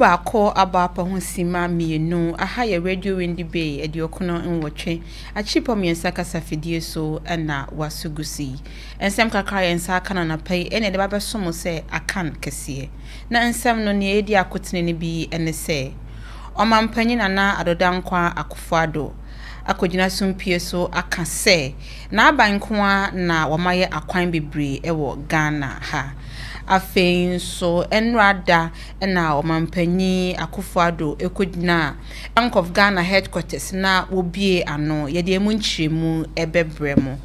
Baako abapa ho sima mienu aha ye radio Windy Bay ediokono nwotwe achipo miensa kasa fidie so na wasugusi ensem kakra yensa kana na pai ene de babesom se akan kese na ensem no ne edi akotene ne bi ene se omampanyi nana adodankwa akufuado akogina sumpie so aka se na abankwa na wamaye akwan bebre ewo Ghana ha afein so enrada na omampanyi akufuado ekogina Bank of Ghana headquarters na obie ano yede emu nchiremu ebebremu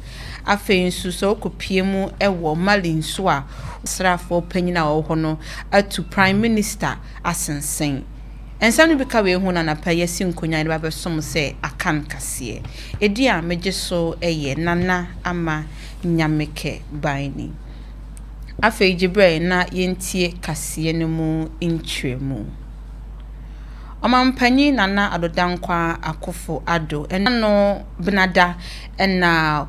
afein so kopie mu ewo malinso a srafo panyina wo hono atu prime minister asensen ensam no bika we hu na napa yesi nkonya ne babesom se akan kase edi a mejeso eye nana ama nyameke baini afei jibre na yentie kase no mu intwemu omampanyi nana adodankwa akofo ado enano benada na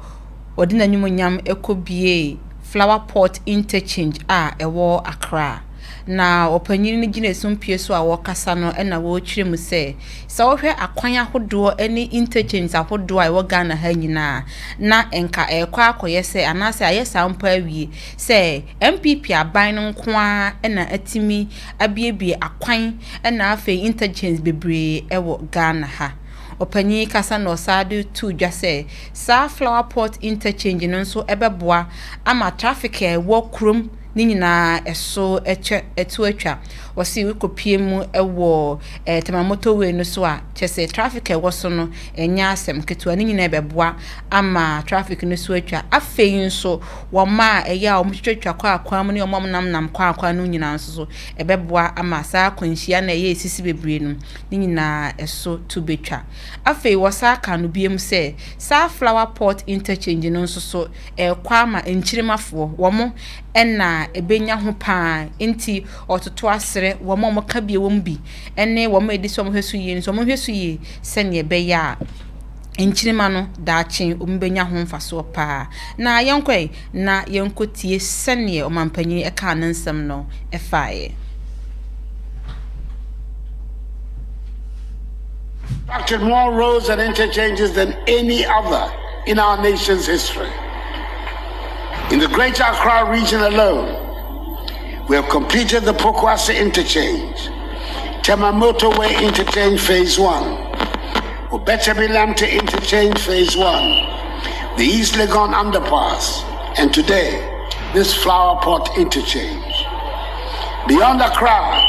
odina nyumonyam ekobie flower pot interchange a ewo Accra na opanyini gine sumpie so a wokasa no na wo kyeremu se wohwe akwan ahodo ani interchange ahodo a wo Ghana ha nyina na enka ekwa akoye se anase ayesa mpa awie se MPP aban no nkoa na atimi abiebie akwan na afa interchange bebre ewo Ghana ha opanyi kasa no sadu tu dwa se sa flower pot interchange no so ebeboa ama traffic e wo krom ni nyina eso etu atwa wose we kopie mu ewo temamoto we no so a chese traffic e wo so no enya asem ketua ni nyina ebeboa ama traffic no so atwa afei nso wo ma eya o mtwetwa kwa akwa mu ne omom nam kwa akwa no nyina nso so ebeboa ama saa kwanhia na eye esisi bebre no ni nyina eso tu betwa afei wo saa ka no biem se saa flower pot interchange no nso so kwa ma enchiremafo wo mo ena ebenya ho pa enti ototo asere wo mo ka bie wo mbi ene wo mo edi so mo hwesu yi so mo hwesu yi se ne beya enchirima no daachi ombenya ho mfaso pa na yenkwai na yenkotie sene omampanyi eka nansam no efae Structured more roads and interchanges than any other in our nation's history. In the Greater Accra region alone, we have completed the Pokwase Interchange, Temamoto Way Interchange Phase 1, Obetabilamte Interchange Phase 1, the East Legon Underpass, and today, this Flower Pot Interchange. Beyond Accra,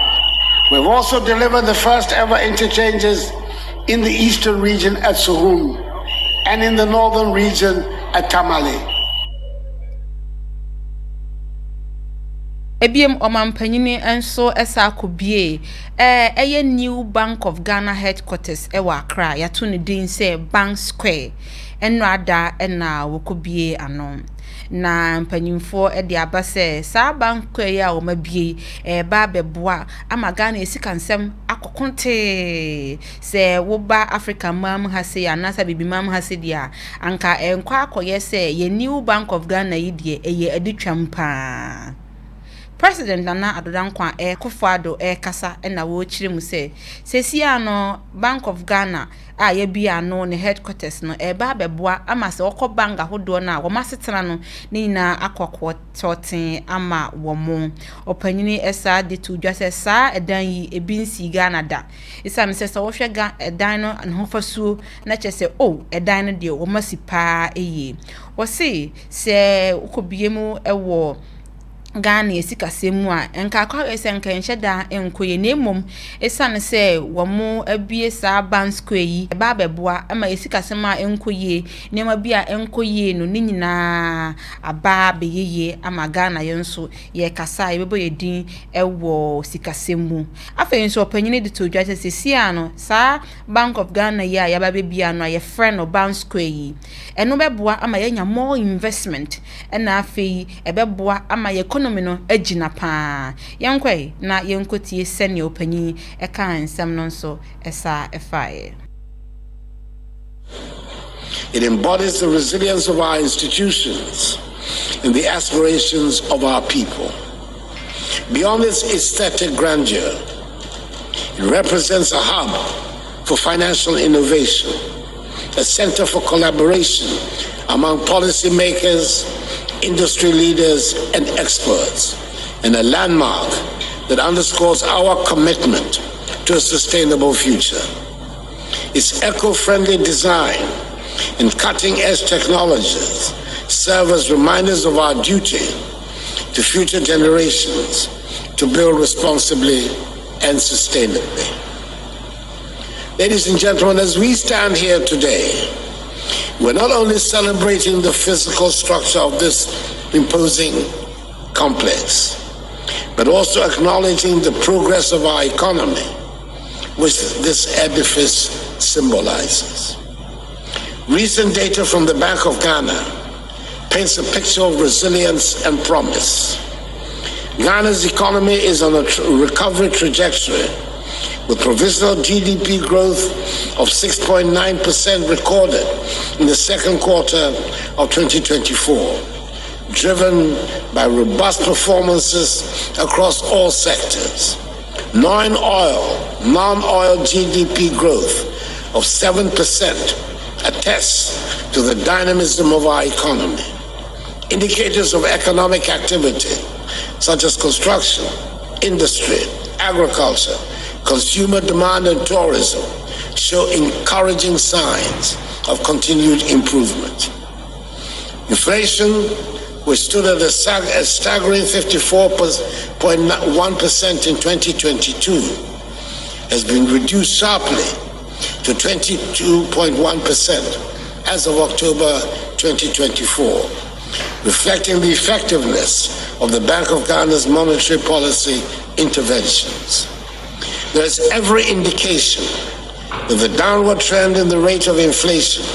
we've also delivered the first ever interchanges in the eastern region at Suhum and in the northern region at Tamale. Ebiem omampanyini enso esa akobie eye new Bank of Ghana headquarters ewa Accra yato ne din se Bank Square enrada na wokobie ano na mpanyimfo de abase saa bank ya o mabie ba beboa ama Ghana esika nsem akokonte se wo ba Africa mam ha se anasa bibi mam ha se dia anka enkwa akoye se ye new Bank of Ghana yi die eye aditwampa President Nana Adodankwa Kufuado kasa na wo kyerɛ mu se sesia no Bank of Ghana a ye bia no ne headquarters no ba beboa ama se okɔ bank ahodo na wo masetena no ne nyina akɔkɔ toten ama wo mo opanyini esa de to dwa se saa edan yi ebinsi Ghana da isam se se wo hwɛ ga edan no an hofasuo na kyɛ se edan no de wo masipa eye wo se ukobie mu ewo Ghana esika semu a enka kwa esenka enhyeda enkoye nemom esane se womo abie saa Bank Square yi ba beboa ama esika sema enkoye nema bia enkoye no ni nyina aba beyeye ama Ghana yenso ye kasa ye bebo yedin ewo sika semu afei nso opanyine de todwa se sia no saa Bank of Ghana ya ya ba bia no ye friend no Bank Square yi eno beboa ama yenya more investment ena afei ebeboa ama ye economy no agina pa yankwai na yankotie sene opanyi eka nsam no so esa efae. It embodies the resilience of our institutions and the aspirations of our people. Beyond its aesthetic grandeur, It represents a hub for financial innovation, a center for collaboration among policymakers, industry leaders, and experts, and a landmark that underscores our commitment to a sustainable future. Its eco-friendly design and cutting-edge technologies serve as reminders of our duty to future generations to build responsibly and sustainably. Ladies and gentlemen, as we stand here today, we're not only celebrating the physical structure of this imposing complex, but also acknowledging the progress of our economy, which this edifice symbolizes. Recent data from the Bank of Ghana paints a picture of resilience and promise. Ghana's economy is on a recovery trajectory, with provisional GDP growth of 6.9% recorded in the second quarter of 2024, driven by robust performances across all sectors. Non-oil GDP growth of 7% attests to the dynamism of our economy. Indicators of economic activity, such as construction, industry, agriculture, consumer demand, and tourism, show encouraging signs of continued improvement. Inflation, which stood at a staggering 54.1% in 2022, has been reduced sharply to 22.1% as of October 2024, reflecting the effectiveness of the Bank of Ghana's monetary policy interventions. There is every indication that the downward trend in the rate of inflation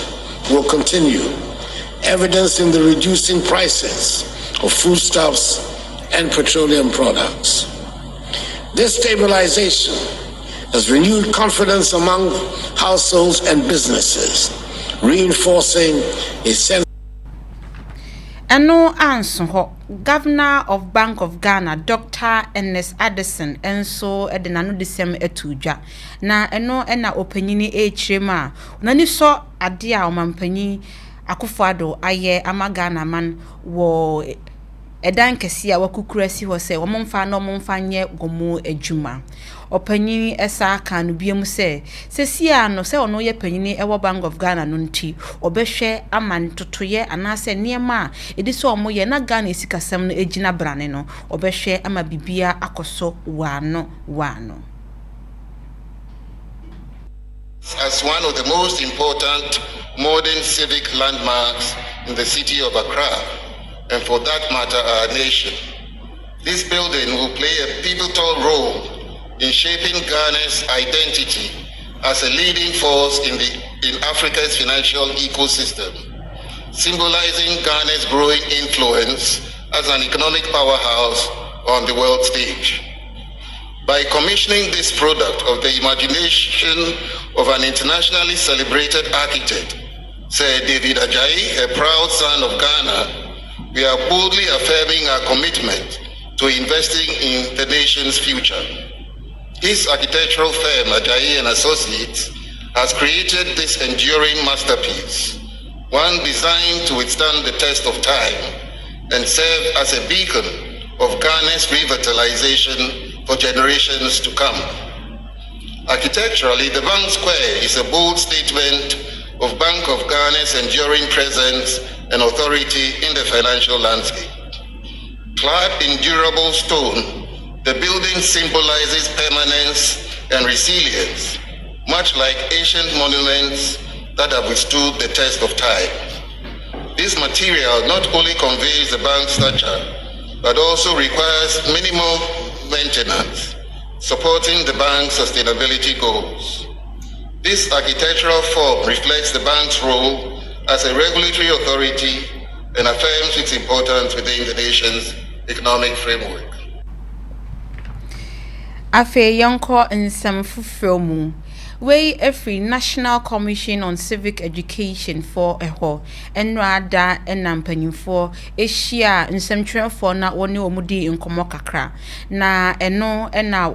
will continue, evidenced in the reducing prices of foodstuffs and petroleum products. This stabilization has renewed confidence among households and businesses, reinforcing a sense. Eno anso ho Governor of Bank of Ghana Dr. Ernest Addison enso de nanu desem etudwa na eno na opanyini echirema nani so ade a omampanyi Akufo-Addo aye ama Ghana man wo edan kesi a wakukurasi ho se omomfa na omomfa nye gomo adwuma opanyini esa Akan biemu se sesia no se ono ye panyini ewo Bank of Ghana no nti obehwe amantotoye anase niema ediso omoye na Ghana esikasem no ejina brane no obehwe ama bibia akoso wano. As one of the most important modern civic landmarks in the city of Accra, and for that matter our nation, this building will play a pivotal role in shaping Ghana's identity as a leading force in Africa's financial ecosystem, symbolizing Ghana's growing influence as an economic powerhouse on the world stage. By commissioning this product of the imagination of an internationally celebrated architect, Sir David Ajayi, a proud son of Ghana, we are boldly affirming our commitment to investing in the nation's future. His architectural firm, Ajayi and Associates, has created this enduring masterpiece, one designed to withstand the test of time and serve as a beacon of Ghana's revitalization for generations to come. Architecturally, the Bank Square is a bold statement of Bank of Ghana's enduring presence and authority in the financial landscape. Clad in durable stone, the building symbolizes permanence and resilience, much like ancient monuments that have withstood the test of time. This material not only conveys the bank's stature, but also requires minimal maintenance, supporting the bank's sustainability goals. This architectural form reflects the bank's role as a regulatory authority and affirms its importance within the nation's economic framework. Afe yonko nsem fufuro mu wey every National Commission on Civic Education for eho enrada enampanyimfo ehia nsemtwerefo na woni omudi nkomo kakra na eno ena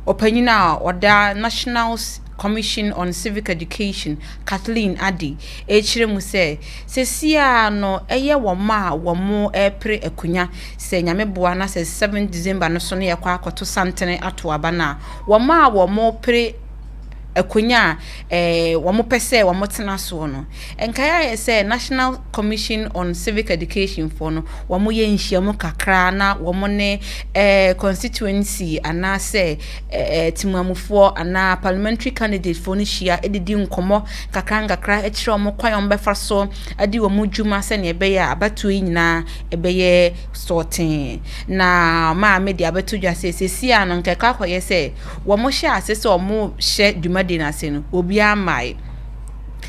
opanyina oda National Commission on Civic Education Kathleen Addy echire mu se sesia no eye woma womo epre akunya se nyame boa na se 7 December no so ne yakwa akoto santene ato aba na woma womo pre akunya womo pese womo tena so no enkaya say National Commission on Civic Education for no womo ye nhyiamu kakra na womo ne constituency ana say timamufo ana parliamentary candidate for no hia edidi nkomo kakra ekire womo kwayon befa so adi womo dwuma se ne ebeye abatu nyina ebeye sorting na ma media abeto dwa say sesia no nkeka akoye say womo hia asese womo hye dwuma de na se no obi amai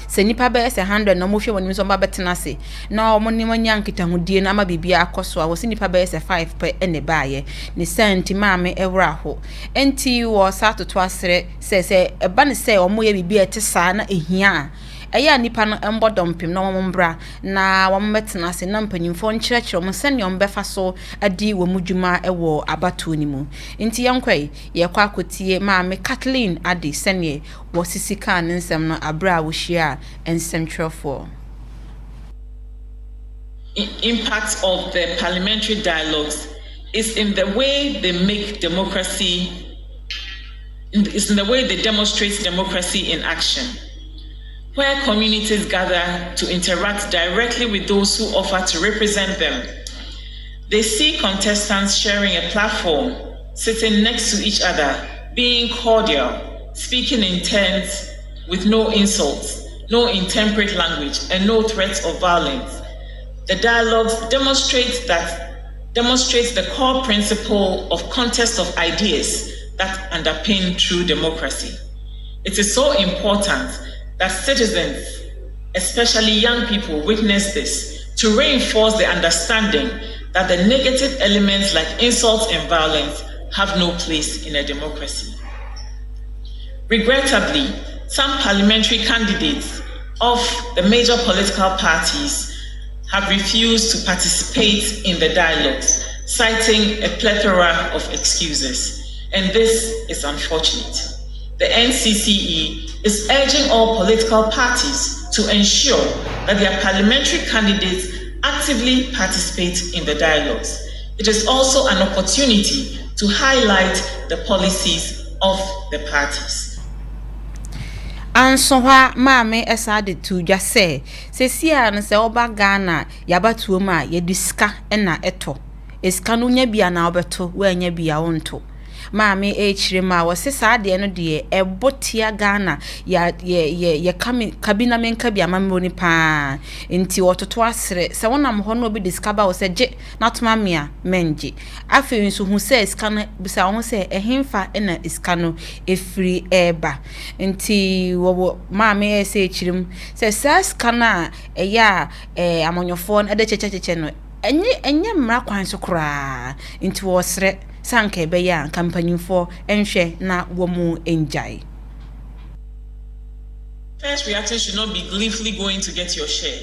se nipa be se 100 no mo hwe wonim so mbabetena se na omo ni manya nkitahudie na ama bibia akoso a wo se nipa be se 5 pe ene baaye ne senti maame ewra ho enti wo sa toto asere se eba ne se omo ye bibia etesa na ehia eya nipa no embodompim na omo mbra na womo betena se na mpanyimfo nkyerɛkyerɛ mo sene ombefa so adi wo mudwuma ewo abato ni mu enti yankwai ye kwa akotie maame Kathleen Addy sene wo sisika ne nsɛm no abra wo hia ensɛmtwerɛfo. Impact of the parliamentary dialogues is in the way they make democracy, is in the way they demonstrate democracy in action, where communities gather to interact directly with those who offer to represent them. They see contestants sharing a platform, sitting next to each other, being cordial, speaking in turns with no insults, no intemperate language, and no threats of violence. The dialogues demonstrates the core principle of contest of ideas that underpin true democracy. It is so important that citizens, especially young people, witness this to reinforce the understanding that the negative elements like insults and violence have no place in a democracy. Regrettably, some parliamentary candidates of the major political parties have refused to participate in the dialogues, citing a plethora of excuses, and this is unfortunate. The NCCE is urging all political parties to ensure that their parliamentary candidates actively participate in the dialogues. It is also an opportunity to highlight the policies of the parties. Anso hwa maame esade tu dwa se sia no se oba Ghana yabatuo ma ye diska na eto eska no nya bia na obeto wa nya bia wonto maame echire ma wo se saade no de ebotia Ghana ye kabina menka bia mamro ni pa enti wototo asere se wonam ho no obi diska ba wo se je natoma mea menje afi nso hu se eska no bisa wo se ehemfa na eska no efiri eba enti wo maame ese echirim se eska na eya amonyofo no ede checheche no enye mra kwan so kra enti wo sere sanke beya campaign enhwe na womu enjai. First reaction should not be gleefully going to get your share.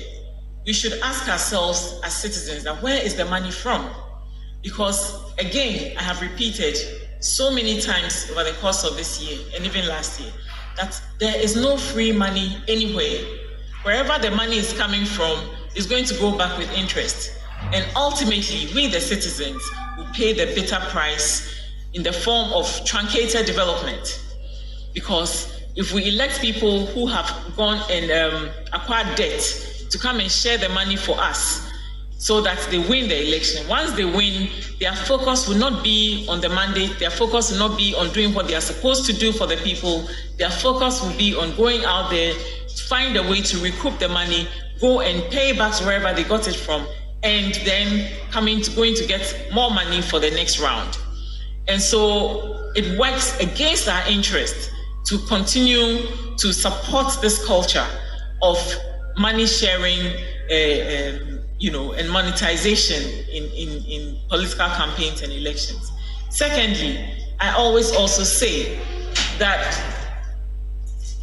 We should ask ourselves as citizens that where is the money from? Because again, I have repeated so many times over the course of this year and even last year that there is no free money anywhere. Wherever the money is coming from is going to go back with interest. And ultimately, we the citizens will pay the bitter price in the form of truncated development. Because if we elect people who have gone and acquired debt to come and share the money for us so that they win the election, once they win, their focus will not be on the mandate, their focus will not be on doing what they are supposed to do for the people, their focus will be on going out there, find a way to recoup the money, go and pay back wherever they got it from, and then going to get more money for the next round. And so it works against our interest to continue to support this culture of money sharing, and monetization in political campaigns and elections. Secondly, I always also say that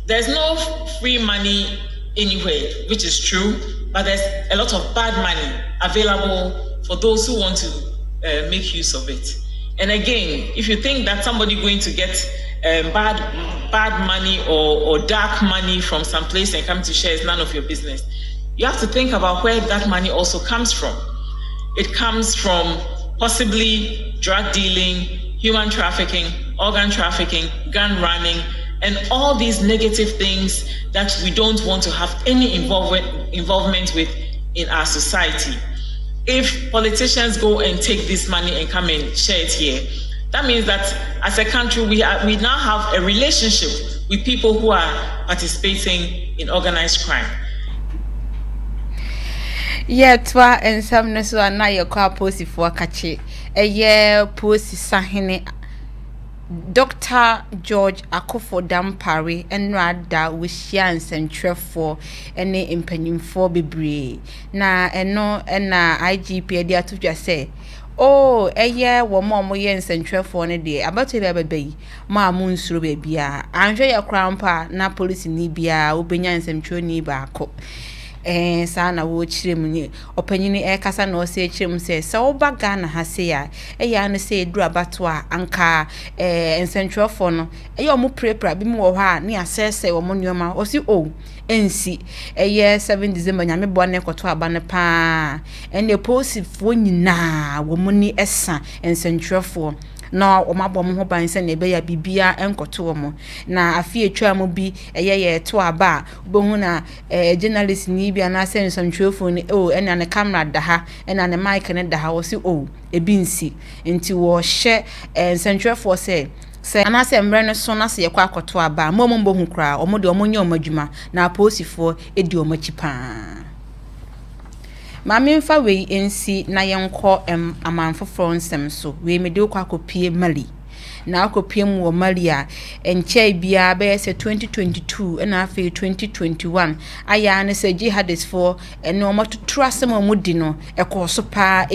there's no free money anywhere, which is true, but there's a lot of bad money available for those who want to make use of it. And again, if you think that somebody going to get bad money or dark money from some place and come to share is none of your business. You have to think about where that money also comes from. It comes from possibly drug dealing, human trafficking, organ trafficking, gun running, and all these negative things that we don't want to have any involvement with in our society. If politicians go and take this money and come and share it here, that means that as a country, we now have a relationship with people who are participating in organized crime. Twa and some so na ye kwa posi for kachi. Posi sahene Dr. George Akofo Dampare enrada wishia nsentwefo ene impanyimfo bebre na eno na IGP ade atodwa se wo mo ye nsentwefo ne de abato be bebeyi ma mu nsuro be bia anhwe ye krampa na police ni bia obenya nsentwo ni baako sana wo chirem ni opanyini kasa na o se chirem se oba Ghana ha se ya ya no se dura bato a anka nsentwefo no omo prepra bi mu wo ha na asese wo mo nyoma o si ensi 7 December nyame bo na ekoto aba ne pa posifo nyina wo mo ni esa nsentwefo na omabom ho ban se na ebe ya bibia enkoto wo mo na afie twa mo bi ye to aba obohu na journalist ni bia na se nsentwefo ni ena ne camera da ha ena ne mic ne da ha wo si ebi nsi nti wo hye nsentwefo se anase mbre ne so na se ye kwa akoto aba mombo hu kra omo de omo nya omadwuma na posifo edi omachipa Mami mfa wei ensi na yenko amanfoforo nsem so wei mede kwa akopie mali na akopie mu wo mali a enche bia be se 2022 na afi 2021 aya ne se jihadist for ene omototo asem omudi no ekoso pa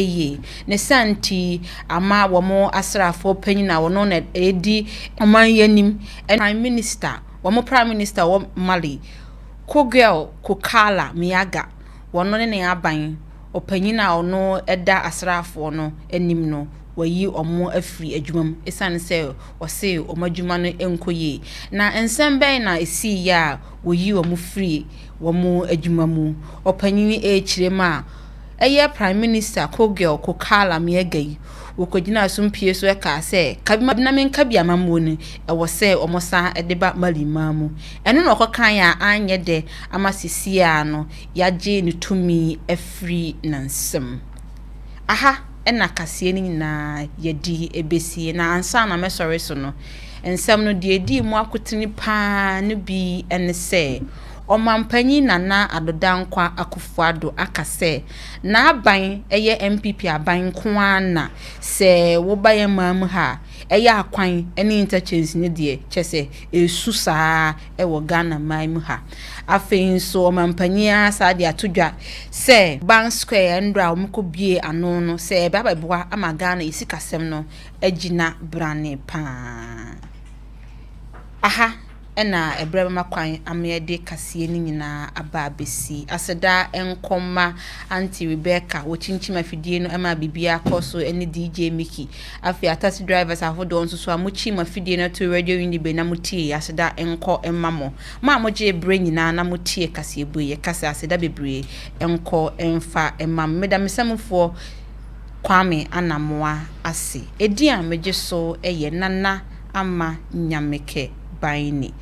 ne santi ama wo mo asrafo panyina wo no na edi oman yanim prime minister wo mo prime minister wo mali kokala miaga wono ne aban opanyina ono eda asrafo no enim no wayi omo afri adwumam esane se ose omadwuma no enkoye na ensem na esi ya wayi omo free womo adwumamu opanyini chirema prime minister kokala miagai wokogina asumpie so ka se kabina menka bia mammo ni wo se omosa edeba malimamu eno no kokan ya anye de amasisia no yaje ne tumi afri nansem aha ena kasie ni na yedi ebesie na ansa na mesore so no ensem no de edi mu akotini pa ne bi ene se Omampanyi nana adodankwa akufuado akase na aban MPP aban kwana se wo baye mam ha akwan ene interchange ne de chese esusa wo Ghana mam ha afein so omampanyi asa de atodwa se Bank Square ndra omkobie ano no se babeboa ama Ghana isikasem no agina brane pa aha ena ebrebe makwan amede kasie ni nyina aba besi aseda enkoma anti Rebecca wo chinchima fidie no ema bibia koso ene DJ Mickey afi atasi drivers ahodo nso so amuchi ma fidie no to radio unibe na mutie aseda enko emamo ma moje bre nyina na mutie kasie boye kasa aseda bebre enko emfa emam medamesamfo Kwame anamoa ase edi a meje so eye nana ama nyameke baini